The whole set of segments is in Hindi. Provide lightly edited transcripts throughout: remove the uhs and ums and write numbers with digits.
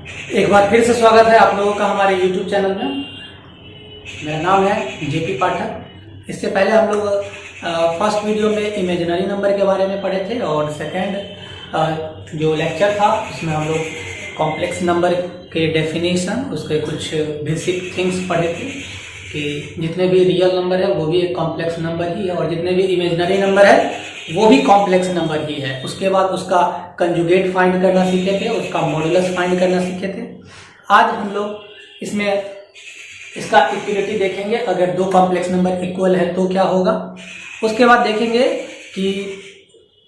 एक बार फिर से स्वागत है आप लोगों का हमारे YouTube चैनल में। मेरा नाम है जेपी पाठक। इससे पहले हम लोग फर्स्ट वीडियो में इमेजिनरी नंबर के बारे में पढ़े थे और सेकंड जो लेक्चर था उसमें हम लोग कॉम्प्लेक्स नंबर के डेफिनेशन, उसके कुछ बेसिक थिंग्स पढ़े थे कि जितने भी रियल नंबर है वो भी एक कॉम्प्लेक्स नंबर ही है और जितने भी इमेजिनरी नंबर है वो भी कॉम्प्लेक्स नंबर ही है। उसके बाद उसका कंजुगेट फाइंड करना सीखे थे, उसका मॉडुलस फाइंड करना सीखे थे। आज हम लोग इसमें इसका इक्वलिटी देखेंगे, अगर दो कॉम्प्लेक्स नंबर इक्वल है तो क्या होगा। उसके बाद देखेंगे कि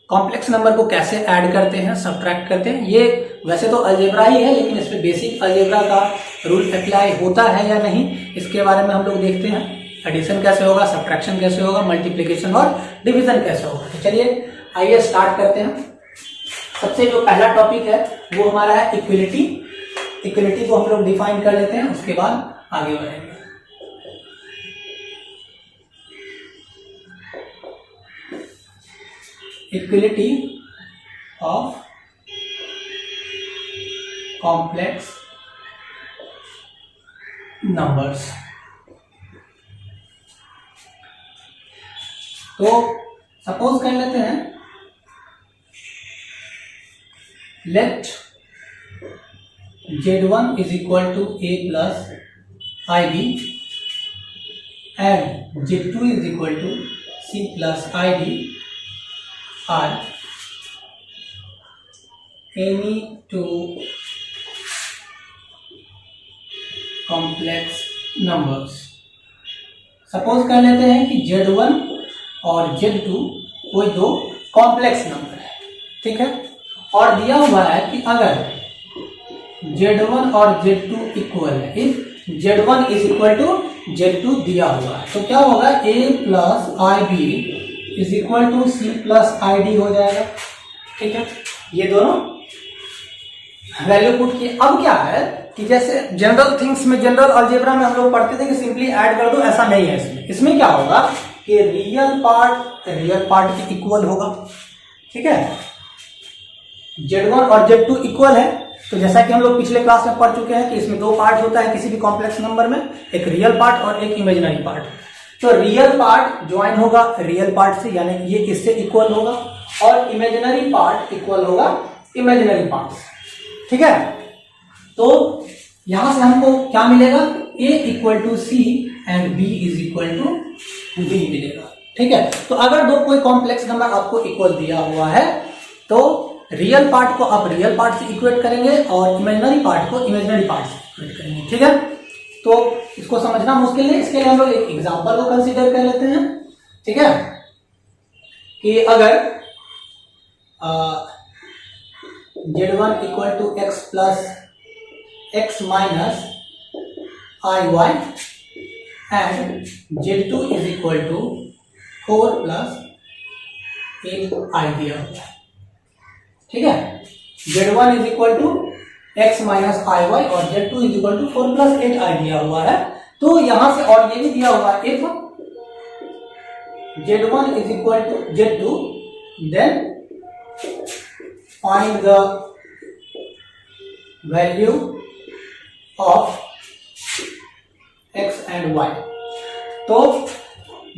कॉम्प्लेक्स नंबर को कैसे ऐड करते हैं, सब्ट्रैक्ट करते हैं। ये वैसे तो अलजेब्रा ही है लेकिन इस पे बेसिक अलजेब्रा का रूल अप्लाई होता है या नहीं, इसके बारे में हम लोग देखते हैं। एडिशन कैसे होगा, सब्ट्रैक्शन कैसे होगा, मल्टीप्लिकेशन और डिवीजन कैसे होगा। तो चलिए आइए स्टार्ट करते हैं। सबसे जो पहला टॉपिक है वो हमारा है इक्वलिटी। इक्वलिटी को हम लोग डिफाइन कर लेते हैं, उसके बाद आगे बढ़ेंगे। Equality of complex numbers. तो सपोज कर लेते हैं, let Z1 is equal to a plus IB and Z2 is equal to C plus IB are any two complex numbers. Suppose कर लेते हैं कि Z1 और Z2 कोई दो कॉम्प्लेक्स नंबर है, ठीक है। और दिया हुआ है कि अगर Z1 और Z2 इक्वल है, if Z1 is equal to Z2 दिया हुआ है, तो क्या होगा, A plus IB is equal to C plus ID हो जाएगा, ठीक है। ये दोनों वैल्यू पुट किए। अब क्या है कि जैसे जनरल थिंग्स में, जनरल अलजेब्रा में हम लोग पढ़ते थे कि सिंपली ऐड कर दो, ऐसा नहीं है। इसमें क्या होगा कि रियल पार्ट के इक्वल होगा, ठीक है। Z1 और Z2 इक्वल है, तो जैसा कि हम लोग पिछले क्लास में पढ़ चुके हैं कि इसमें दो पार्ट होता है किसी भी कॉम्प्लेक्स नंबर में, एक रियल पार्ट और एक इमेजिनरी पार्ट। तो रियल पार्ट ज्वाइन होगा रियल पार्ट से, यानी ये इससे इक्वल होगा, और इमेजिनरी पार्ट इक्वल होगा इमेजिनरी पार्ट से, ठीक है। तो यहां से हमको क्या मिलेगा, A equal to C and B is equal to D मिलेगा, ठीक है। तो अगर दो कोई कॉम्प्लेक्स नंबर आपको इक्वल दिया हुआ है तो रियल पार्ट को आप रियल पार्ट से इक्वेट करेंगे और इमेजिनरी पार्ट को इमेजिनरी पार्ट से इक्वेट करेंगे, ठीक है। तो इसको समझना मुश्किल नहीं, इसके लिए हम लोग एक एग्जांपल को कंसीडर कर लेते हैं, ठीक है। कि अगर Z1 equal to x plus x minus IY and Z2 is equal to 4 plus 8I दिया हुआ है, ठीक है। Z1 is equal to x minus IY और Z2 is equal to 4 plus 8I दिया हुआ है। तो यहां से और ये भी दिया हुआ है, if Z1 is equal to Z2 then find the value of x and y। तो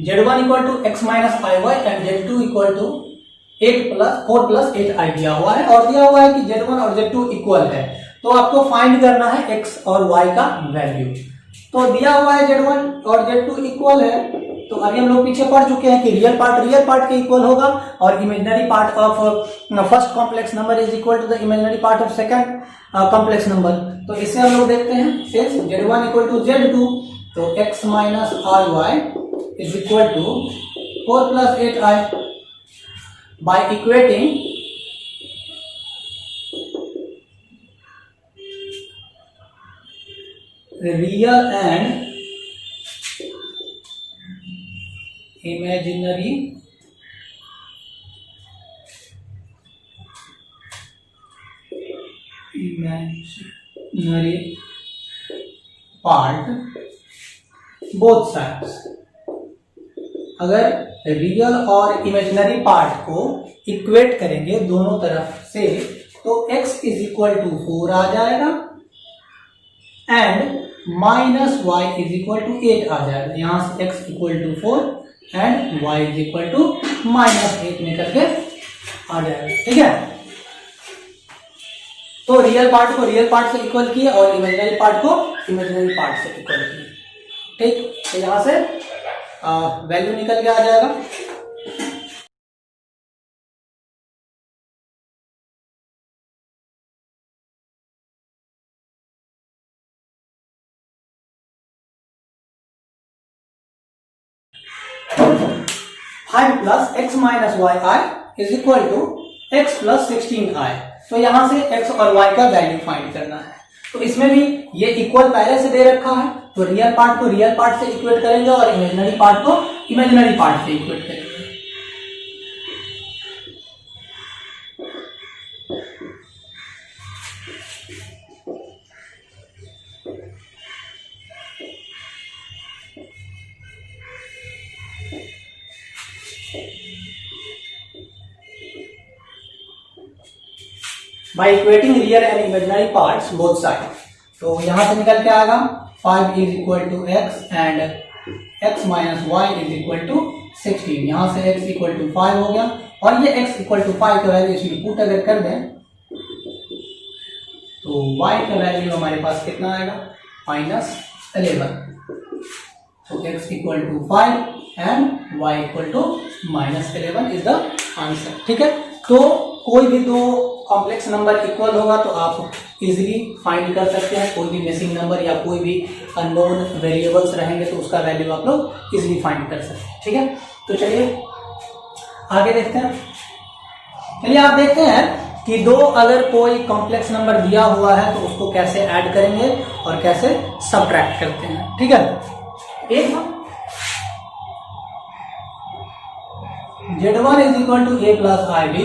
Z1 equal to x minus IY and Z2 equal to 4 plus 8I दिया हुआ है, और दिया हुआ है कि Z1 और Z2 इक्वल है, तो आपको फाइंड करना है x और y का वैल्यू। तो दिया हुआ है Z1 और Z2 इक्वल है, तो अभी हम लोग पीछे पढ़ चुके हैं कि रियल पार्ट के इक्वल होगा और imaginary part of first complex number is equal to the imaginary part of second complex number. तो इससे हम लोग देखते हैं, since Z1 equal to Z2, तो x minus IY is equal to 4 plus 8I। by equating real and imaginary part both sides। अगर रियल और इमेजिनरी पार्ट को इक्वेट करेंगे दोनों तरफ से, तो x इज इक्वल टू 4 आ जाएगा and minus y is equal to 8 आ जाएगा। यहाँ से x equal to 4 and y is equal to -8 में करके आ जाएगा। ठीक है, तो रियल पार्ट को रियल पार्ट से इक्वल किए और इमेजिनरी पार्ट को इमेजिनरी पार्ट से इक्वल किए। ठीक, तो यहां से वैल्यू निकल के आ जाएगा। Five plus x minus y I is equal to x plus 16i। तो यहां से x और y का वैल्यू फाइंड करना है। तो इसमें भी ये इक्वल पहले से दे रखा है, तो रियल पार्ट को रियल पार्ट से इक्वेट करेंगे और इमेजिनरी पार्ट को इमेजिनरी पार्ट से इक्वेट करेंगे। By equating real and imaginary parts both sides, तो यहां से निकल के आएगा 5 is equal to x and x minus y is equal to 16। यहां से x इक्वल टू 5 हो गया और ये x इक्वल टू 5 का वैल्यू इसमें पुट अगर कर दें तो y का वैल्यू हमारे पास कितना आएगा -11। तो x equal to 5 and y equal to -11 is the answer. ठीक है, तो कोई भी दो कॉम्प्लेक्स नंबर इक्वल होगा तो आप इजीली फाइंड कर सकते हैं। कोई भी मिसिंग नंबर या कोई भी अननोन वेरिएबल्स रहेंगे तो उसका वैल्यू आप लोग इजीली फाइंड कर सकते हैं। ठीक है, तो चलिए आगे देखते हैं। चलिए आप देखते हैं कि दो अगर कोई कॉम्प्लेक्स नंबर दिया हुआ है तो उसको कैसे ऐड करेंगे और कैसे सबट्रैक्ट करते हैं। ठीक है, एक Z1 is equal to a plus I B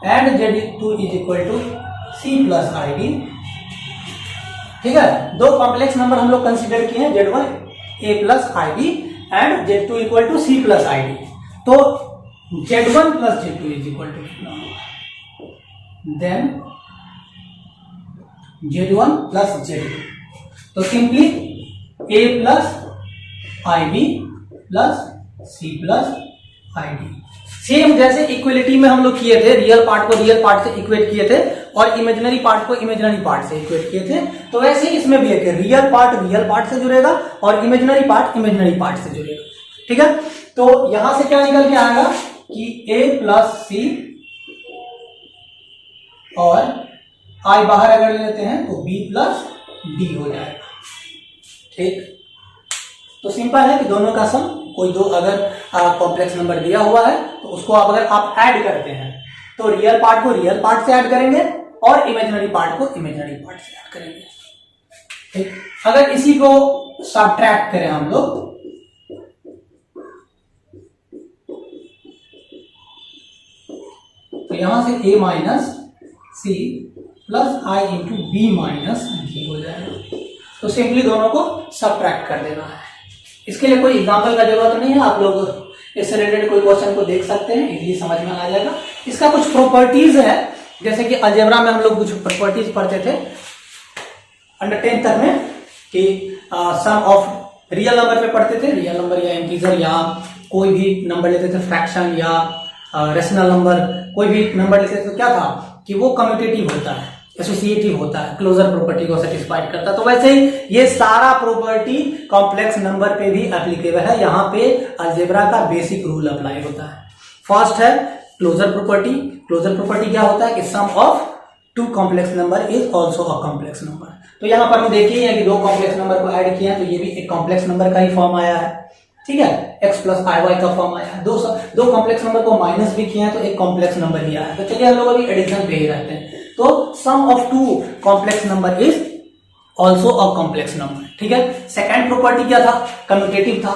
and Z2 is equal to C plus I D. ठीक है, दो कॉम्प्लेक्स नंबर हम लोग कंसिडर किए हैं, Z1 a plus I B and Z2 equal to C plus I D. तो Z1 plus Z2 is equal to कितना, देन Z1 प्लस Z2। तो simply a plus I B plus C plus I D. Same जैसे इक्वलिटी में हम लोग किए थे, रियल पार्ट को रियल पार्ट से इक्वेट किए थे और इमेजिनरी पार्ट को इमेजिनरी पार्ट से इक्वेट किए थे, तो वैसे ही इसमें भी है कि रियल पार्ट से जुड़ेगा और इमेजिनरी पार्ट से जुड़ेगा। ठीक है, तो यहां से क्या निकल के आएगा कि a प्लस सी और i बाहर अगर ले लेते हैं तो b प्लस डी हो जाएगा। ठीक, तो सिंपल है कि दोनों का सम, कोई दो अगर कॉम्प्लेक्स नंबर दिया हुआ है तो उसको अगर आप ऐड करते हैं तो रियल पार्ट को रियल पार्ट से ऐड करेंगे और इमेजिनरी पार्ट को इमेजिनरी पार्ट से ऐड करेंगे। ठीक, अगर इसी को सबट्रैक्ट करें हम लोग तो यहां से a minus C plus I into B minus D हो जाएगा। तो सिंपली दोनों को सबट्रैक्ट कर देना है। इसके लिए कोई एग्जांपल का जरूरत नहीं है, आप लोग इससे रिलेटेड कोई क्वेश्चन को देख सकते हैं, इजीली समझ में आ जाएगा। इसका कुछ प्रॉपर्टीज है, जैसे कि अलजेब्रा में हम लोग कुछ प्रॉपर्टीज पढ़ते थे अंडर 10th तक में कि सम ऑफ रियल नंबर पे पढ़ते थे, रियल नंबर या इंटीजर या कोई भी नंबर लेते थे, फ्रैक्शन या रेशनल नंबर, कोई भी नंबर लेते थे तो क्या था कि वो कम्यूटेटिव होता है, एसोसिएटिव होता है, क्लोजर प्रॉपर्टी को सेटिस्फाइड करता है। तो वैसे ही ये सारा प्रॉपर्टी कॉम्प्लेक्स नंबर पे भी एप्लीकेबल है। यहाँ पे अलजेब्रा का बेसिक रूल अप्लाई होता है। फर्स्ट है क्लोजर प्रॉपर्टी। क्लोजर प्रॉपर्टी क्या होता है कि sum of two complex number is also a complex number. तो यहाँ पर हम देखिए कि दो कॉम्प्लेक्स नंबर को ऐड किया तो ये भी एक कॉम्प्लेक्स नंबर का ही फॉर्म आया है। ठीक है, x प्लस आई वाई का फॉर्म आया है। दो कॉम्प्लेक्स नंबर को माइनस भी किया तो एक कॉम्प्लेक्स नंबर ही आया है। तो चलिए हम लोग अभी एडिशन पे ही रहते हैं। तो sum of two complex number is also a complex number. ठीक है, सेकेंड प्रॉपर्टी क्या था, कम्यूटेटिव था।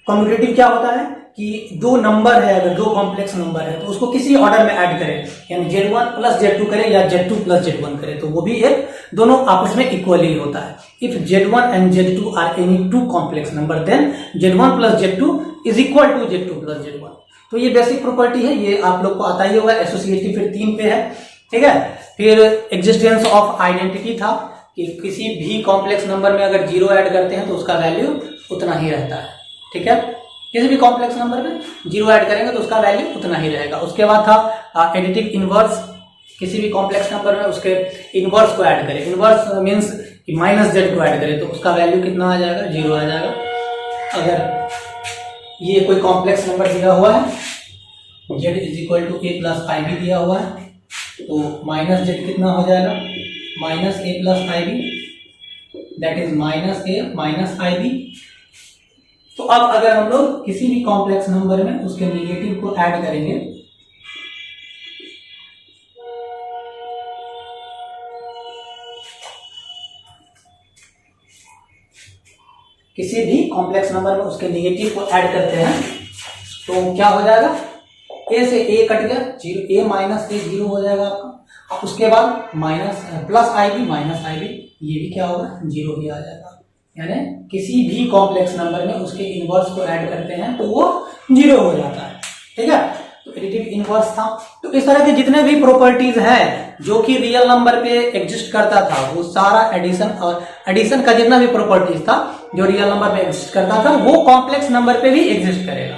कम्यूटेटिव क्या होता है कि दो नंबर है, अगर दो कॉम्प्लेक्स नंबर है तो उसको किसी ऑर्डर में ऐड करें, यानी Z1 प्लस Z2 करें या Z2 प्लस Z1 करें तो वो भी एक दोनों आपस में इक्वली होता है। If Z1 and Z2 are any two complex number then Z1 plus Z2 is equal to Z2 plus Z1। तो ये बेसिक प्रॉपर्टी है, ये आप लोग को आता ही होगा। एसोसिएटिव फिर 3 पे है। ठीक है, फिर एग्जिस्टेंस ऑफ आइडेंटिटी था कि किसी भी कॉम्प्लेक्स नंबर में अगर 0 ऐड करते हैं तो उसका वैल्यू उतना ही रहता है। ठीक है, किसी भी कॉम्प्लेक्स नंबर में 0 ऐड करेंगे तो उसका वैल्यू उतना ही रहेगा। उसके बाद था एडिटिव इनवर्स, किसी भी कॉम्प्लेक्स नंबर में उसके इनवर्स को ऐड करें। इनवर्स मीन्स कि -z को ऐड करें तो उसका वैल्यू कितना आ जाएगा, 0 आ जाएगा। अगर ये कोई कॉम्प्लेक्स नंबर दिया हुआ है, z = a + ib दिया हुआ है, तो -z कितना हो जाएगा, -a + ib, that is -a - ib। तो अब अगर हम लोग किसी भी कॉम्प्लेक्स नंबर में उसके नेगेटिव को ऐड करेंगे, किसी भी कॉम्प्लेक्स नंबर में उसके नेगेटिव को ऐड करते हैं तो क्या हो जाएगा, a से a कट गया, 0 a - a 0 हो जाएगा आपका। उसके बाद +ib ये भी क्या होगा, 0 ही आ जाएगा। यानी किसी भी कॉम्प्लेक्स नंबर में उसके इनवर्स को ऐड करते हैं तो वो 0 हो जाता है। ठीक है, तो एडिटिव इनवर्स था। तो इस तरह के जितने भी प्रॉपर्टीज हैं जो कि रियल नंबर पे एग्जिस्ट करता था, वो सारा एडिशन और एडिशन का जितना भी प्रॉपर्टीज था जो रियल नंबर पे एग्जिस्ट करता था वो कॉम्प्लेक्स नंबर पे भी एग्जिस्ट करेगा।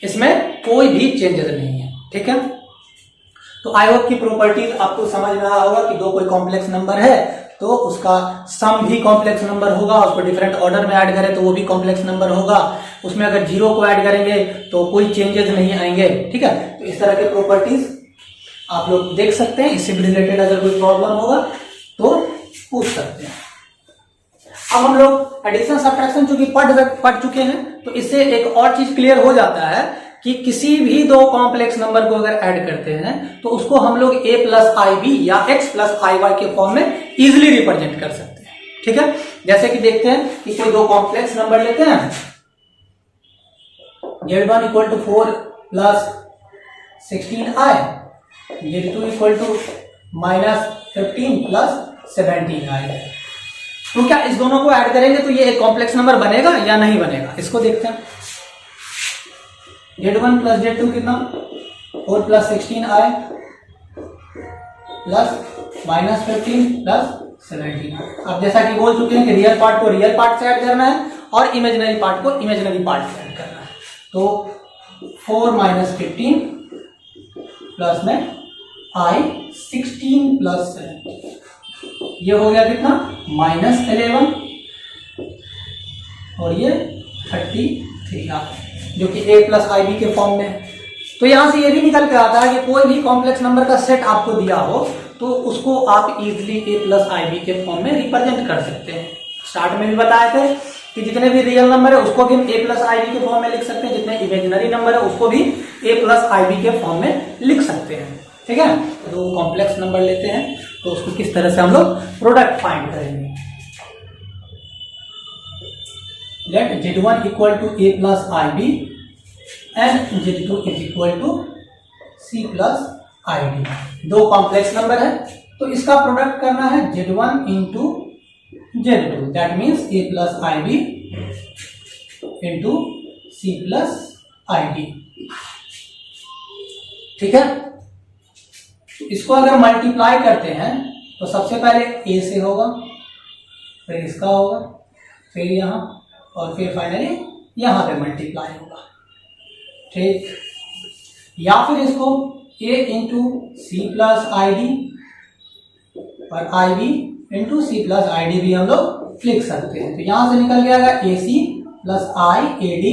इसमें कोई भी चेंजेस नहीं है। ठीक है, तो आई होप की प्रॉपर्टीज आपको समझ में आया होगा कि दो कोई कॉम्प्लेक्स नंबर है तो उसका सम भी कॉम्प्लेक्स नंबर होगा, उसको डिफरेंट ऑर्डर में ऐड करें तो वो भी कॉम्प्लेक्स नंबर होगा, उसमें अगर 0 को ऐड करेंगे तो कोई चेंजेस नहीं आएंगे। ठीक है, तो इस तरह के प्रॉपर्टीज आप लोग देख सकते हैं। इससे रिलेटेड अगर कोई प्रॉब्लम होगा तो पूछ सकते हैं। अब हम लोग एडिशन सब्ट्रैक्शन चूंकि पढ़ चुके हैं तो इससे एक और चीज क्लियर हो जाता है कि किसी भी दो कॉम्प्लेक्स नंबर को अगर ऐड करते हैं तो उसको हम लोग a + ib या x + iy के फॉर्म में इजिली रिप्रेजेंट कर सकते हैं। ठीक है, जैसे कि देखते हैं कि कोई दो कॉम्प्लेक्स नंबर लेते हैं, z1 = 4 + 16i, z2 = -15 + 17i। तो क्या इस दोनों को ऐड करेंगे तो ये एक कॉम्प्लेक्स नंबर बनेगा या नहीं बनेगा, इसको देखते हैं। z1 + z2 कितना, 4 + 16i प्लस -15 + 17। अब जैसा कि बोल चुके हैं कि रियल पार्ट को रियल पार्ट से ऐड करना है और इमेजिनरी पार्ट को इमेजिनरी पार्ट से ऐड करना है। तो 4 - 15 प्लस में i 16 + 17, ये हो गया कितना, -11 और ये 33 आ गया, जो कि a + ib के फॉर्म में। तो यहां से ये भी निकल के आता है कि कोई भी कॉम्प्लेक्स नंबर का सेट आपको दिया हो तो उसको आप इजीली a + ib के फॉर्म में रिप्रेजेंट कर सकते हैं। स्टार्ट में भी बताए थे कि जितने भी रियल नंबर है उसको भी हम a + ib के फॉर्म में लिख सकते हैं, जितने इमेजिनरी नंबर है उसको भी a + ib के फॉर्म में लिख सकते हैं। ठीक है, तो कॉम्प्लेक्स नंबर लेते हैं तो उसको किस तरह से हम लोग प्रोडक्ट फाइंड करेंगे। Let z1 = a + ib and z2 = c + id। दो कॉम्प्लेक्स नंबर है तो इसका प्रोडक्ट करना है z1 × z2, that means a + ib × c + id। ठीक है, इसको अगर मल्टीप्लाई करते हैं तो सबसे पहले a से होगा, फिर इसका होगा, फिर यहां और फिर फाइनली यहां पे मल्टीप्लाई होगा। ठीक, या फिर इसको a × c + id और ib × c + id भी हम लोग लिख सकते हैं। तो यहां से निकल जाएगा ac + iad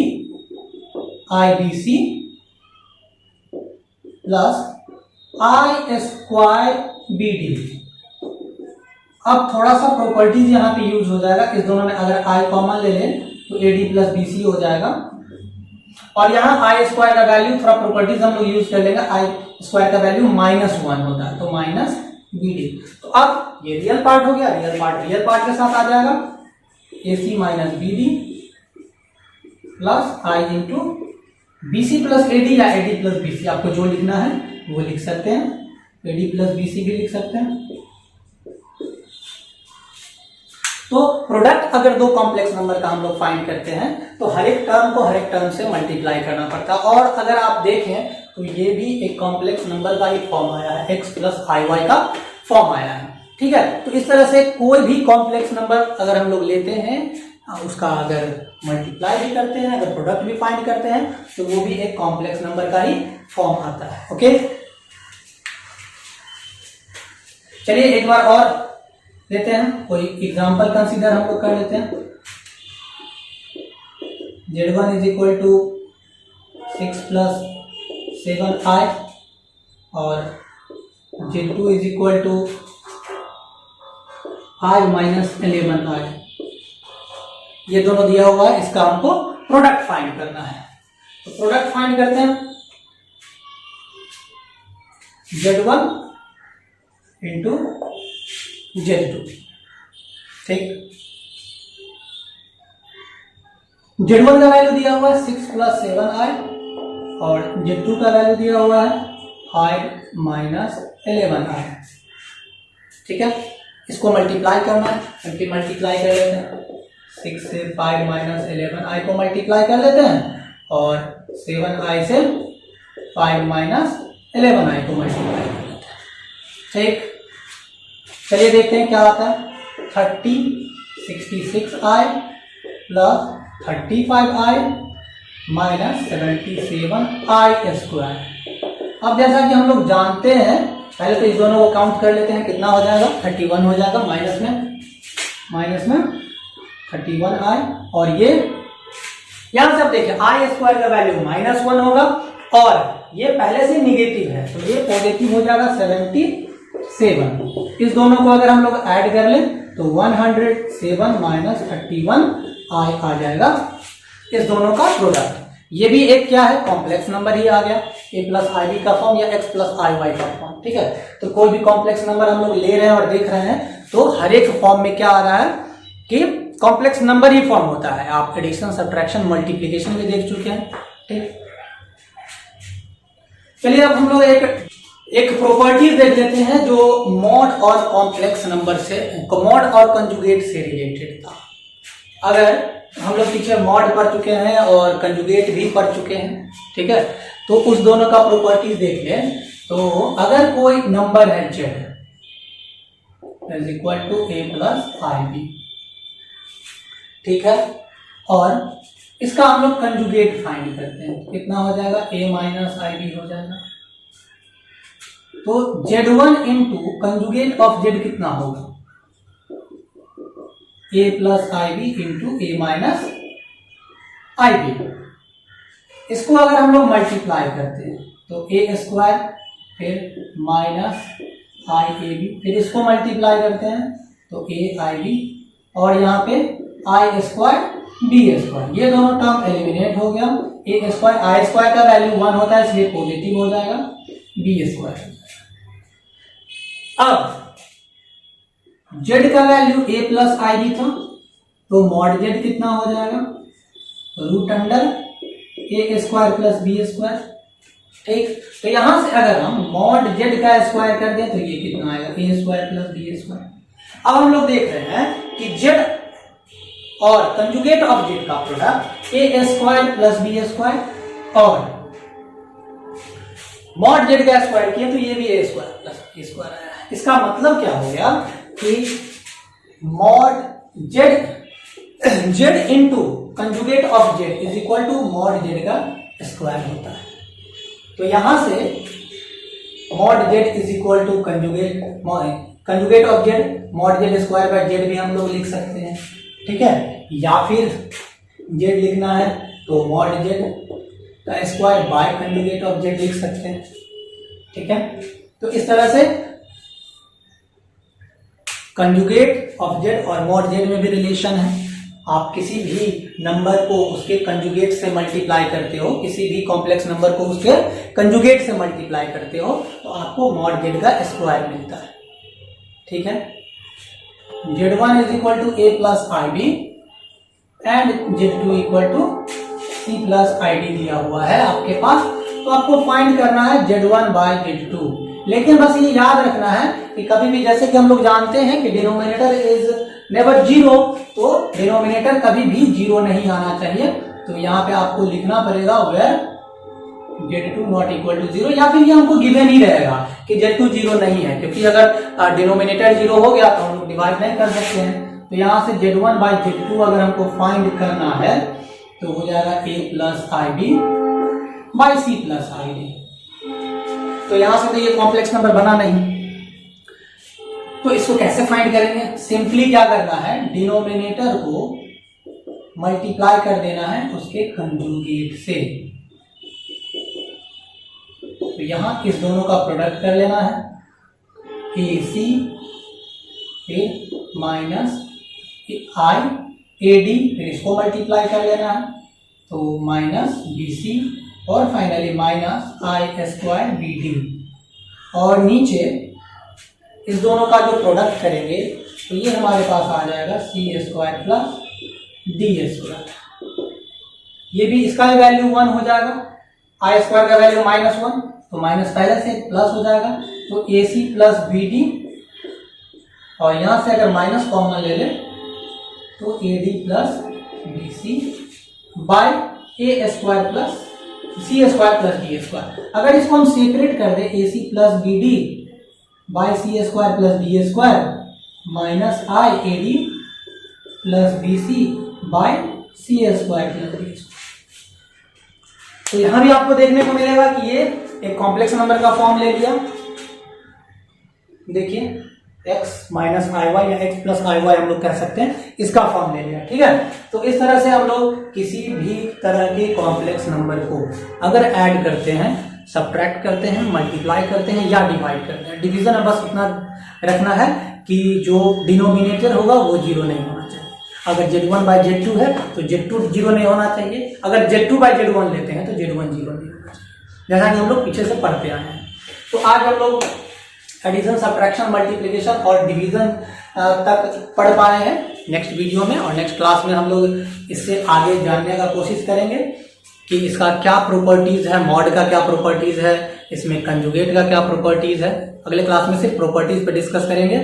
ibc + i²bd। अब थोड़ा सा प्रॉपर्टीज यहाँ पे यूज हो जाएगा, इस दोनों में अगर i कॉमन ले लें तो ad + bc हो जाएगा और यहाँ i² का वैल्यू थोड़ा प्रॉपर्टीज हम लोग यूज कर लेंगे, i² का वैल्यू -1 होता है तो -bd। तो अब ये रियल पार्ट हो गया, रियल पार्ट के साथ आ जाएगा ac - bd plus i × bc + ad या ad + bc, आपको जो लिखना है वो लिख सकते हैं, ad + bc भी लिख सकते हैं। तो प्रोडक्ट अगर दो कॉम्प्लेक्स नंबर का हम लोग फाइंड करते हैं तो हर एक टर्म को हर एक टर्म से मल्टीप्लाई करना पड़ता है। और अगर आप देखें तो ये भी एक कॉम्प्लेक्स नंबर का ही फॉर्म आया है, x + iy का फॉर्म आया है। ठीक है। तो इस तरह से कोई भी कॉम्प्लेक्स नंबर अगर हम लोग लेते हैं, उसका अगर मल्टीप्लाई भी करते हैं, अगर प्रोडक्ट भी फाइंड करते हैं, तो वो भी एक कॉम्प्लेक्स नंबर का ही फॉर्म आता है। ओके, चलिए एक बार और लेते हैं, कोई एग्जांपल कंसीडर हम लोग कर लेते हैं। Z1 is equal to 6 plus 7i और Z2 is equal to 5 minus 11i। ये दोनों दिया हुआ है, इसका हमको प्रोडक्ट फाइंड करना है। तो प्रोडक्ट फाइंड करते हैं, Z1 इंटू Z2। ठीक, Z1 का वैल्यू दिया हुआ है 6 प्लस 7i और Z2 का वैल्यू दिया हुआ है 5 माइनस 11i। ठीक है, इसको मल्टीप्लाई करना है, मल्टीप्लाई कर लेते हैं। 6 से 5 माइनस 11i को मल्टीप्लाई कर लेते हैं और 7i से 5 माइनस 11i को मल्टीप्लाई कर लेते हैं। ठीक, चलिए देखते हैं क्या आता है। 66i plus 35i minus 77i square. अब जैसा कि हम लोग जानते हैं, पहले तो इस दोनों को काउंट कर लेते हैं, कितना हो जाएगा 31 हो जाएगा, माइनस में 31i और ये यहां से आप देखिए i स्क्वायर का वैल्यू -1 होगा और ये पहले से निगेटिव है तो ये पॉजिटिव हो जाएगा 77। इस दोनों को अगर हम लोग ऐड कर लें तो 107 माइनस 31i आ जाएगा इस दोनों का प्रोडक्ट। ये भी एक क्या है, कॉम्प्लेक्स नंबर ही आ गया, a प्लस आई बी का फॉर्म या x प्लस आई वाई का फॉर्म। ठीक है, तो कोई भी कॉम्प्लेक्स नंबर हम लोग ले रहे हैं और देख रहे हैं तो हर एक फॉर्म में क्या आ रहा है कि कॉम्प्लेक्स नंबर ही फॉर्म होता है। आप एडिशन, सब्ट्रैक्शन, मल्टीप्लिकेशन भी देख चुके हैं। ठीक, चलिए अब हम लोग एक प्रॉपर्टीज देख लेते हैं जो मॉड और कॉम्प्लेक्स नंबर से, मॉड और कंजुगेट से रिलेटेड था। अगर हम लोग पीछे मॉड पढ़ चुके हैं और कंजुगेट भी पढ़ चुके हैं, ठीक है, तो उस दोनों का प्रॉपर्टीज देख लें। तो अगर कोई नंबर है z is equal to a plus I B, ठीक है, और इसका हम लोग कंजुगेट फाइंड करते हैं, कितना हो जाएगा a माइनस आई बी हो जाएगा। तो z1 into conjugate of z कितना होगा, a plus I B into A minus I B. इसको अगर हम लोग मल्टीप्लाई करते हैं तो ए स्क्वायर फिर माइनस आई ए बी, फिर इसको मल्टीप्लाई करते हैं तो ए आई बी और यहाँ पे आई स्क्वायर बी स्क्वायर, ये दोनों टर्म एलिमिनेट हो गया। ए स्क्वायर, आई स्क्वायर का वैल्यू 1 होता है इसलिए पॉजिटिव हो जाएगा, बी स्क्वायर। अब z का value a plus I B था तो मॉड z कितना हो जाएगा, root under a square plus B square. ठीक, तो यहां से अगर हम मॉड z का स्क्वायर कर दें तो ये कितना आएगा, a square plus B square. अब हम लोग देख रहे हैं कि z और कंजुगेट ऑफ z का product a square plus B square और मॉड z का स्क्वायर किया तो ये भी a square plus B square आया। इसका मतलब क्या हो गया कि mod z into conjugate of z is equal to mod z का स्क्वायर होता है। तो यहां से mod z is equal to conjugate of z, mod z square by z भी हम लोग लिख सकते हैं। ठीक है, या फिर z लिखना है तो मॉड z का square by conjugate of z लिख सकते हैं। ठीक है, तो इस तरह से कंजुगेट ऑफ z और मॉड z में भी रिलेशन है। आप किसी भी नंबर को उसके कंजुगेट से मल्टीप्लाई करते हो, किसी भी कॉम्प्लेक्स नंबर को उसके कंजुगेट से मल्टीप्लाई करते हो तो आपको मॉड z का स्क्वायर मिलता है। ठीक है, z1 is equal to a plus I B and z2 equal to c plus I D दिया हुआ है आपके पास। तो आपको फाइंड करना है z1 बाय z2। लेकिन बस ये याद रखना है कि कभी भी, जैसे कि हम लोग जानते हैं कि डिनोमिनेटर इज नेवर जीरो, तो डिनोमिनेटर कभी भी जीरो नहीं आना चाहिए। तो यहाँ पे आपको लिखना पड़ेगा where Z2 not equal to 0, या फिर ये हमको गिवन ही रहेगा कि Z2 0 नहीं है, क्योंकि अगर डिनोमिनेटर 0 हो गया तो हम लोग डिवाइड नहीं कर सकते हैं। तो यहाँ से Z1 बाई Z2 अगर हमको फाइंड करना है तो हो जाएगा A plus IB by C plus ID। तो यहाँ से तो ये कॉम्प्लेक्स नंबर बना नहीं, तो इसको कैसे फाइंड करेंगे? सिंपली क्या करना है, डिनोमिनेटर को मल्टीप्लाई कर देना है उसके कंजुगेट से। तो यहां इस दोनों का प्रोडक्ट कर लेना है, AC फिर माइनस IAD, फिर इसको मल्टीप्लाई कर लेना है तो माइनस BC और फाइनली माइनस I² BD। और नीचे इस दोनों का जो प्रोडक्ट करेंगे तो ये हमारे पास आ जाएगा C² प्लस D²। ये भी इसका वैल्यू 1 हो जाएगा, I² का वैल्यू -1, तो माइनस पहले से प्लस हो जाएगा, तो AC प्लस BD, और यहां से अगर माइनस कॉमन ले ले तो AD plus BC by A² plus C² plus D²। अगर इसको हम सेपरेट कर दे AC plus BD by C² plus D² minus IAD plus BC by C² plus D²। तो यहां भी आपको देखने को मिलेगा कि ये एक कॉम्प्लेक्स नंबर का फॉर्म ले लिया। देखिए x माइनस IY या x प्लस IY हम लोग कह सकते हैं, इसका फॉर्म ले लिया। ठीक है, तो इस तरह से हम लोग किसी भी तरह के कॉम्प्लेक्स नंबर को अगर ऐड करते हैं, सब्ट्रैक्ट करते हैं, मल्टीप्लाई करते हैं या डिवाइड करते हैं, डिवीजन में बस इतना रखना है कि जो डिनोमिनेटर होगा वो 0 नहीं होना चाहिए। अगर Z1 बाई Z2 है तो Z2 0 नहीं होना चाहिए, अगर Z2 बाई Z1 लेते हैं तो Z1 0 नहीं होना चाहिए, जैसा कि हम लोग पीछे से पढ़ते आए हैं। तो आज हम लोग एडिशन, सब्ट्रैक्शन, मल्टीप्लिकेशन और डिवीजन तक पढ़ पाए हैं। नेक्स्ट वीडियो में और नेक्स्ट क्लास में हम लोग इससे आगे जानने का कोशिश करेंगे कि इसका क्या प्रॉपर्टीज है, मॉड का क्या प्रॉपर्टीज है, इसमें कंजुगेट का क्या प्रॉपर्टीज है। अगले क्लास में सिर्फ प्रॉपर्टीज पे डिस्कस करेंगे,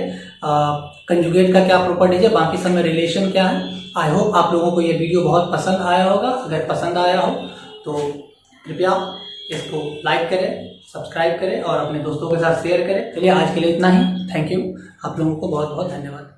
कंजुगेट का क्या प्रॉपर्टीज है, बाकी सब में रिलेशन क्या है। आई होप आप लोगों को ये वीडियो बहुत पसंद आया होगा। अगर पसंद आया हो तो कृपया इसको लाइक करें, सब्सक्राइब करें और अपने दोस्तों के साथ शेयर करें। चलिए आज के लिए इतना ही। थैंक यू, आप लोगों को बहुत बहुत धन्यवाद।